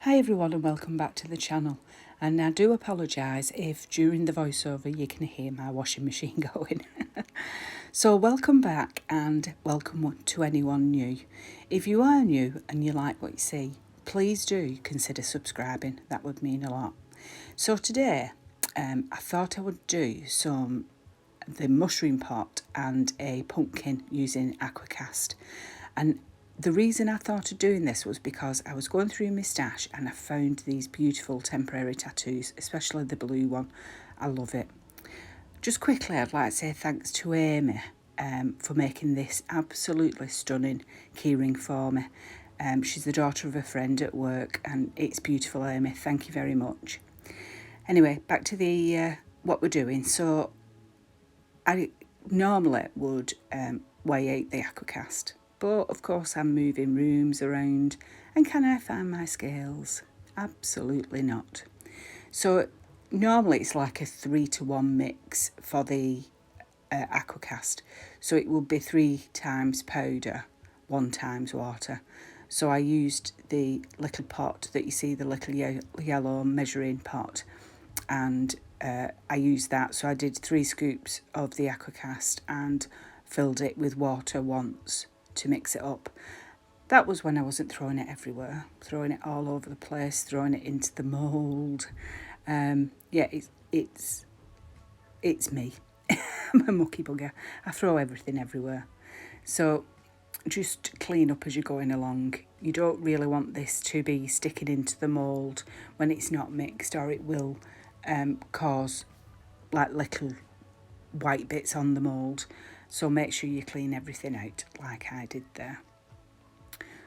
Hi everyone and welcome back to the channel, and I do apologise if during the voiceover you can hear my washing machine going. So welcome back and welcome to anyone new. If you are new and you like what you see, please do consider subscribing, that would mean a lot. So today I thought I would do the mushroom pot and a pumpkin using aquacast. And the reason I thought of doing this was because I was going through my stash and I found these beautiful temporary tattoos, especially the blue one. I love it. Just quickly, I'd like to say thanks to Amy for making this absolutely stunning keyring for me. She's the daughter of a friend at work and it's beautiful, Amy. Thank you very much. Anyway, back to the what we're doing. So I normally would weigh out the aquacast, but of course I'm moving rooms around, and can I find my scales? Absolutely not. So normally it's like a 3-to-1 mix for the aquacast. So it will be 3 times powder, 1 times water. So I used the little pot that you see, the little yellow measuring pot, and I used that. So I did 3 scoops of the aquacast and filled it with water once to mix it up. That was when I wasn't throwing it everywhere, throwing it all over the place, throwing it into the mould. Yeah, it's me. I'm a mucky bugger. I throw everything everywhere. So just clean up as you're going along. You don't really want this to be sticking into the mould when it's not mixed, or it will cause like little white bits on the mould. So make sure you clean everything out like I did there.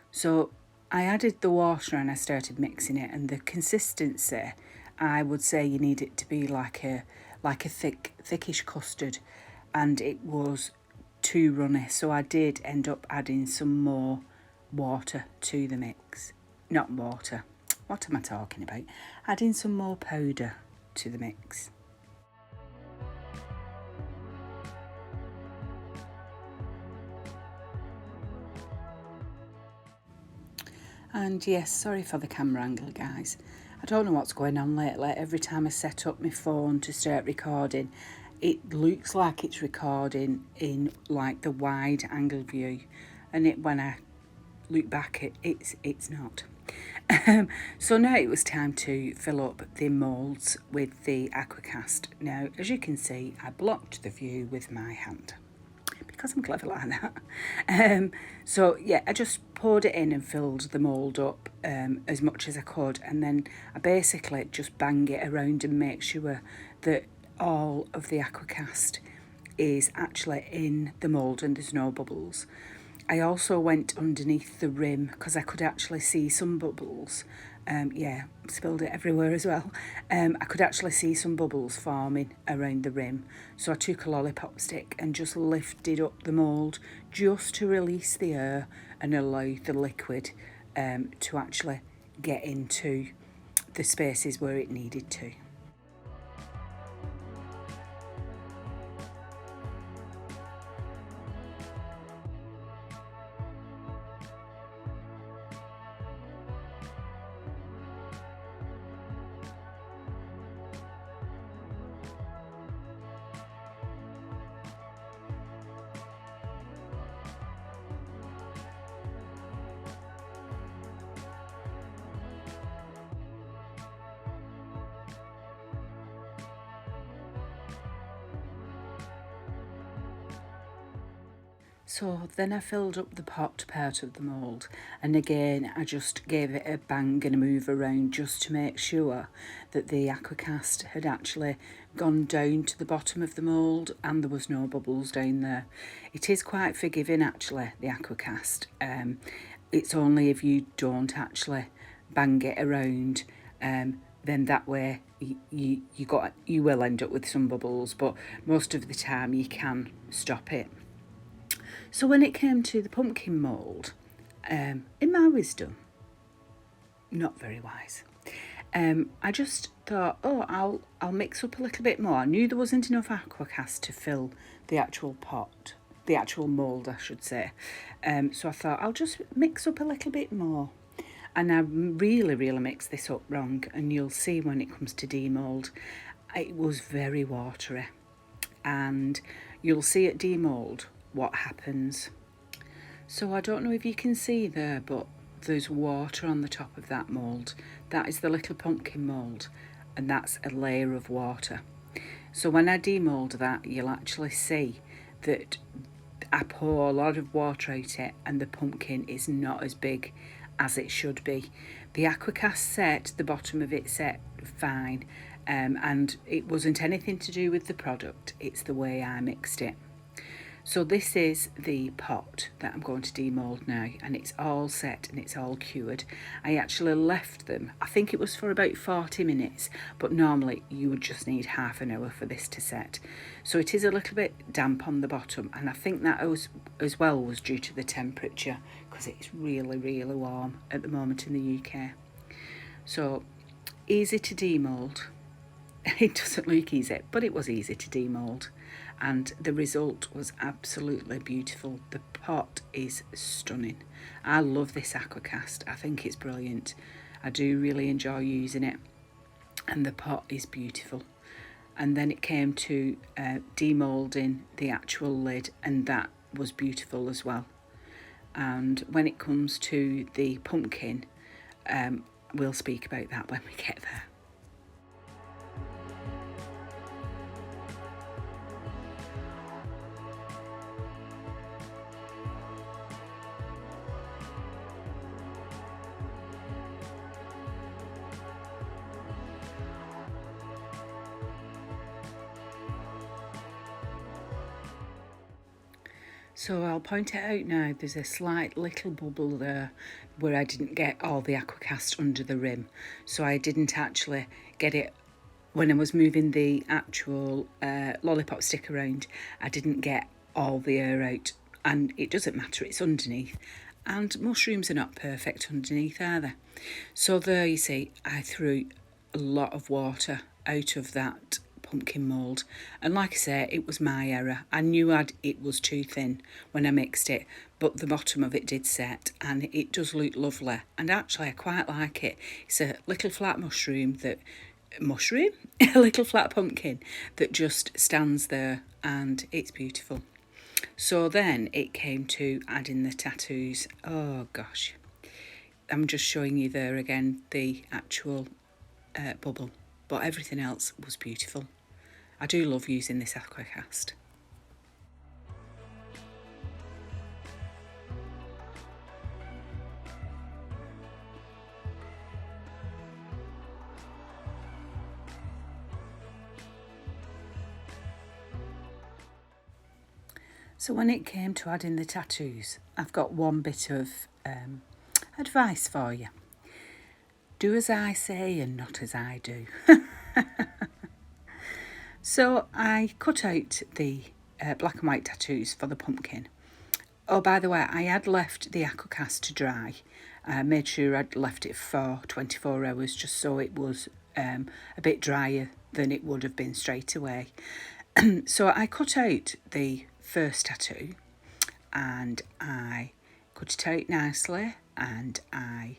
So I added the water and I started mixing it, and the consistency, I would say you need it to be like a thickish custard, and it was too runny, so I did end up adding some more water to the mix. Not water, what am I talking about? Adding some more powder to the mix. And yes, sorry for the camera angle, guys. I don't know what's going on lately. Every time I set up my phone to start recording, it looks like it's recording in like the wide angle view, and when I look back, it's not. So now it was time to fill up the moulds with the aquacast. Now, as you can see, I blocked the view with my hand because I'm clever like that. So yeah, I just poured it in and filled the mould up as much as I could, and then I basically just bang it around and make sure that all of the aquacast is actually in the mould and there's no bubbles. I also went underneath the rim because I could actually see some bubbles. Yeah, spilled it everywhere as well. I could actually see some bubbles forming around the rim. So I took a lollipop stick and just lifted up the mould just to release the air and allow the liquid to actually get into the spaces where it needed to. So then I filled up the pot part of the mould, and again I just gave it a bang and a move around just to make sure that the aquacast had actually gone down to the bottom of the mould and there was no bubbles down there. It is quite forgiving actually, the aquacast. It's only if you don't actually bang it around, then that way you will end up with some bubbles, but most of the time you can stop it. So when it came to the pumpkin mould, in my wisdom, not very wise, I just thought, oh, I'll mix up a little bit more. I knew there wasn't enough aquacast to fill the actual pot, the actual mould, I should say. So I thought I'll just mix up a little bit more. And I really mixed this up wrong, and you'll see when it comes to demould, it was very watery. And you'll see at demould what happens. So I don't know if you can see there, but there's water on the top of that mould. That is the little pumpkin mould, and that's a layer of water. So when I demould that, you'll actually see that I pour a lot of water out it, and the pumpkin is not as big as it should be. The aquacast set, the bottom of it set fine, and it wasn't anything to do with the product, it's the way I mixed it. So this is the pot that I'm going to demould now, and it's all set and it's all cured. I actually left them, I think it was for about 40 minutes, but normally you would just need half an hour for this to set. So it is a little bit damp on the bottom, and I think that as well was due to the temperature, because it's really warm at the moment in the UK. So easy to demould. It doesn't look easy, but it was easy to demould, and the result was absolutely beautiful. The pot is stunning. I love this aquacast. I think it's brilliant. I do really enjoy using it, and the pot is beautiful. And then it came to demoulding the actual lid, and that was beautiful as well. And when it comes to the pumpkin, we'll speak about that when we get there. So I'll point it out now, there's a slight little bubble there where I didn't get all the aquacast under the rim. So I didn't actually get it when I was moving the actual lollipop stick around. I didn't get all the air out, and it doesn't matter, it's underneath. And mushrooms are not perfect underneath either. So there you see, I threw a lot of water out of that pumpkin mould, and like I say, it was my error. I knew it was too thin when I mixed it, but the bottom of it did set, and it does look lovely, and actually I quite like it. It's a little flat a little flat pumpkin that just stands there, and it's beautiful. So then it came to adding the tattoos. Oh gosh, I'm just showing you there again the actual bubble, but everything else was beautiful. I do love using this aquacast. So when it came to adding the tattoos, I've got one bit of advice for you. Do as I say and not as I do. So I cut out the black and white tattoos for the pumpkin. Oh, by the way, I had left the aquacast to dry. I made sure I'd left it for 24 hours just so it was a bit drier than it would have been straight away. So I cut out the first tattoo, and I cut it out nicely, and I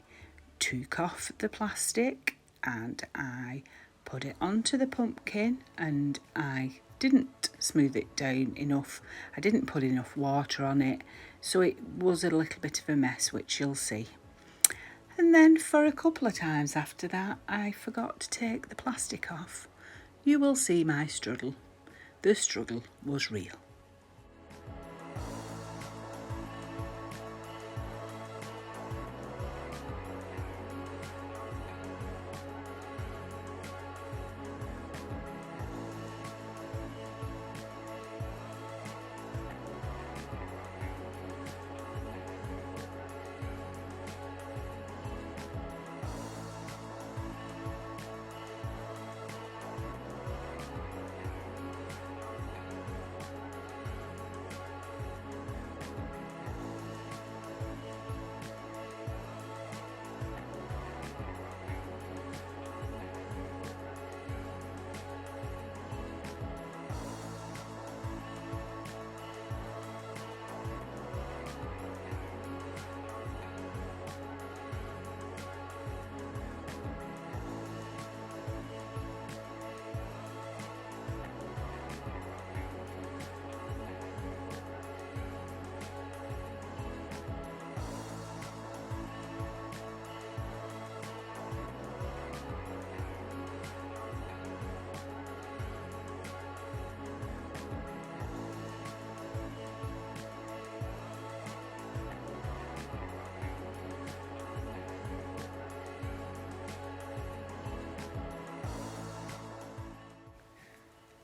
took off the plastic and I put it onto the pumpkin, and I didn't smooth it down enough. I didn't put enough water on it, so it was a little bit of a mess, which you'll see. And then for a couple of times after that, I forgot to take the plastic off. You will see my struggle. The struggle was real.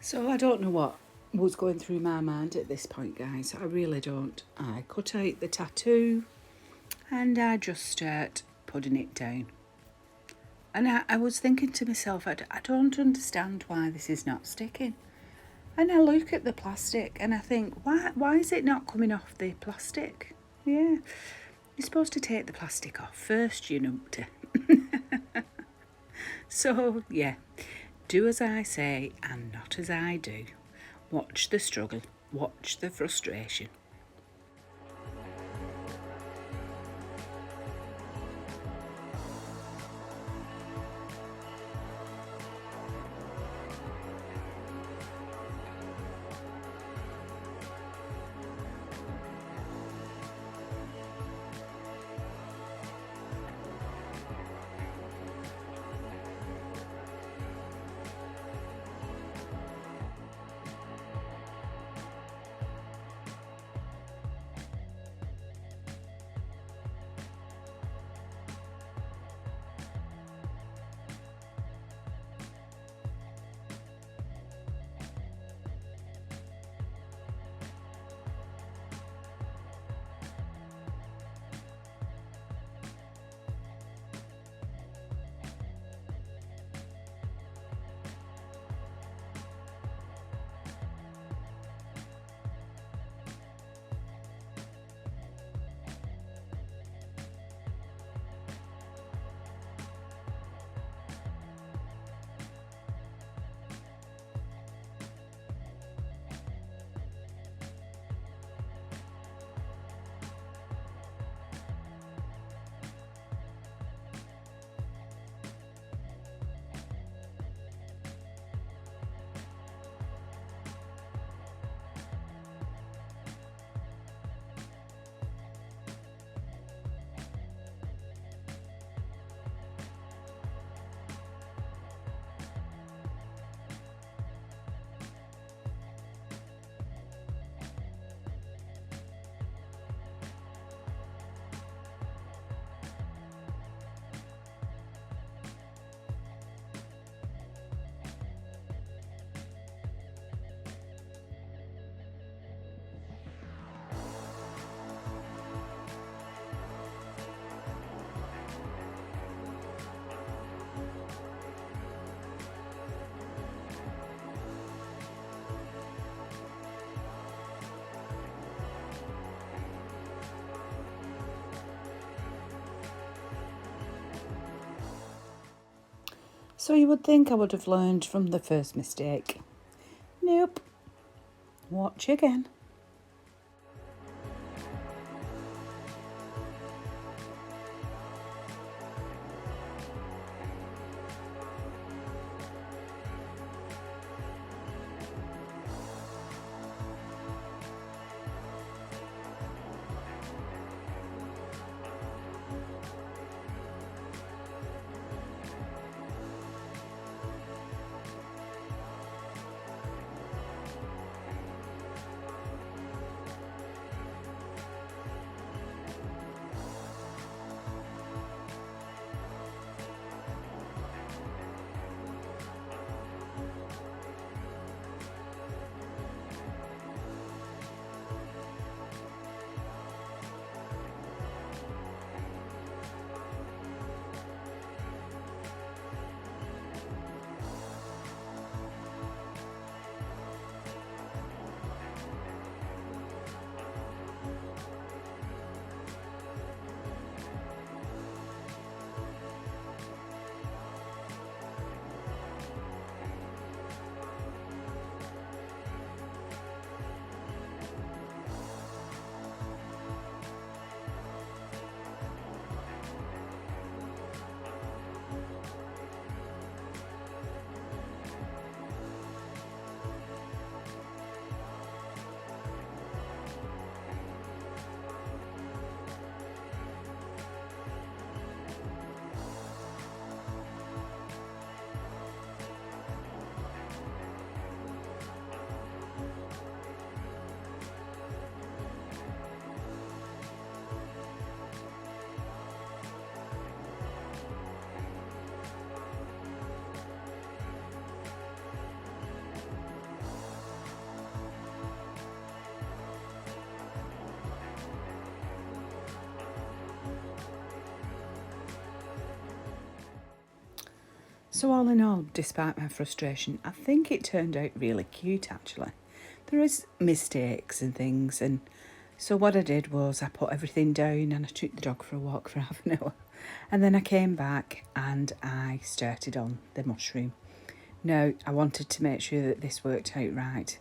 So I don't know what was going through my mind at this point, guys. I really don't. I cut out the tattoo and I just start putting it down. And I was thinking to myself, I don't understand why this is not sticking. And I look at the plastic and I think, why is it not coming off the plastic? Yeah, you're supposed to take the plastic off first, you numpty. So, yeah, do as I say and not as I do. Watch the struggle, watch the frustration. So you would think I would have learned from the first mistake. Nope. Watch again. So all in all, despite my frustration, I think it turned out really cute actually. There is mistakes and things, and so what I did was I put everything down and I took the dog for a walk for half an hour. And then I came back and I started on the mushroom. Now, I wanted to make sure that this worked out right,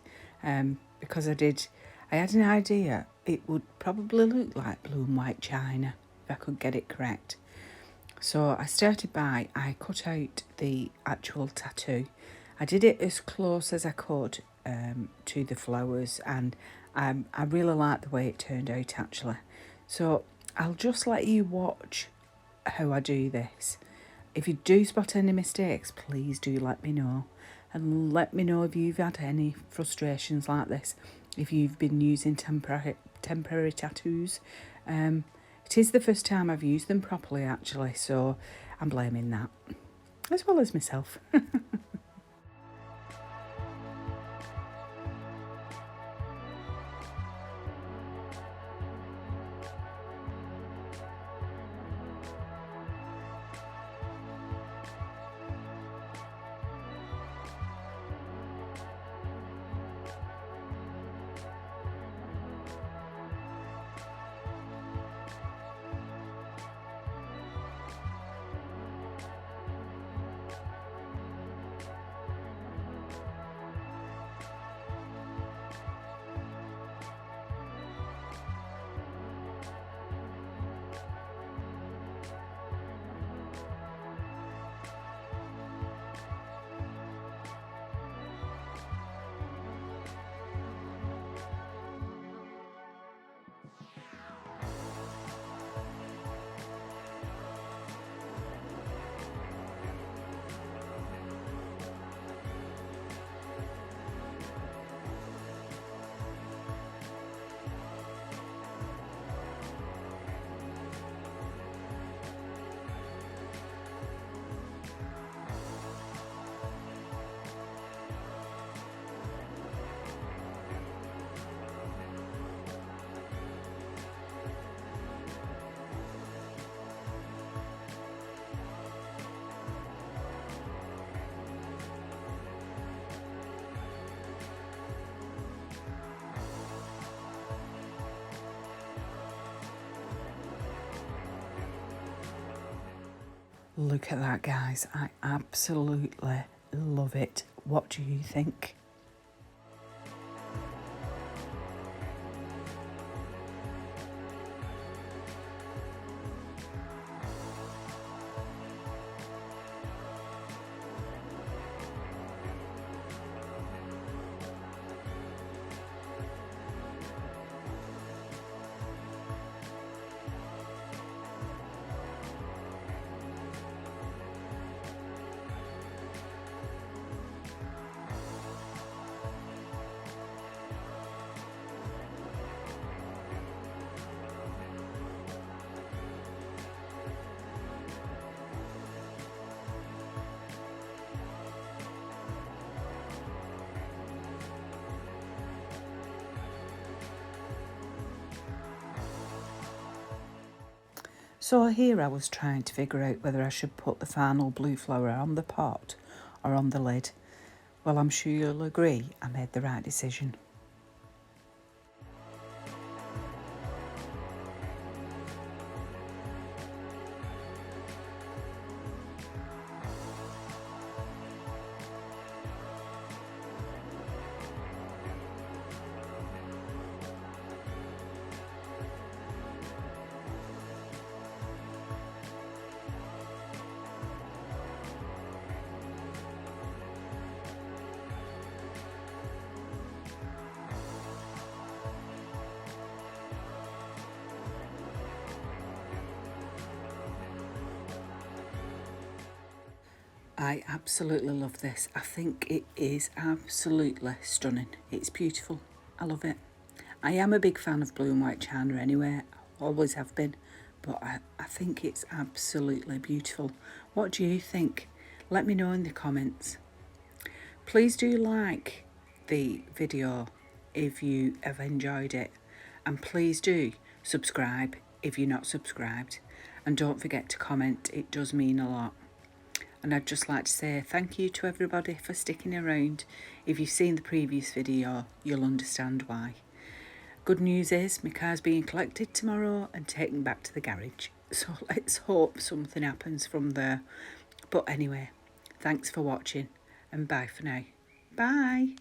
because I had an idea it would probably look like blue and white china if I could get it correct. So I started by, I cut out the actual tattoo. I did it as close as I could to the flowers, and I really like the way it turned out actually. So I'll just let you watch how I do this. If you do spot any mistakes, please do let me know. And let me know if you've had any frustrations like this, if you've been using temporary tattoos. It is the first time I've used them properly actually, so I'm blaming that, as well as myself. Look at that, guys. I absolutely love it. What do you think? So here I was trying to figure out whether I should put the final blue flower on the pot or on the lid. Well, I'm sure you'll agree I made the right decision. I absolutely love this. I think it is absolutely stunning. It's beautiful. I love it. I am a big fan of blue and white china anyway. Always have been. But I think it's absolutely beautiful. What do you think? Let me know in the comments. Please do like the video if you have enjoyed it. And please do subscribe if you're not subscribed. And don't forget to comment. It does mean a lot. And I'd just like to say thank you to everybody for sticking around. If you've seen the previous video, you'll understand why. Good news is my car's being collected tomorrow and taken back to the garage. So let's hope something happens from there. But anyway, thanks for watching and bye for now. Bye.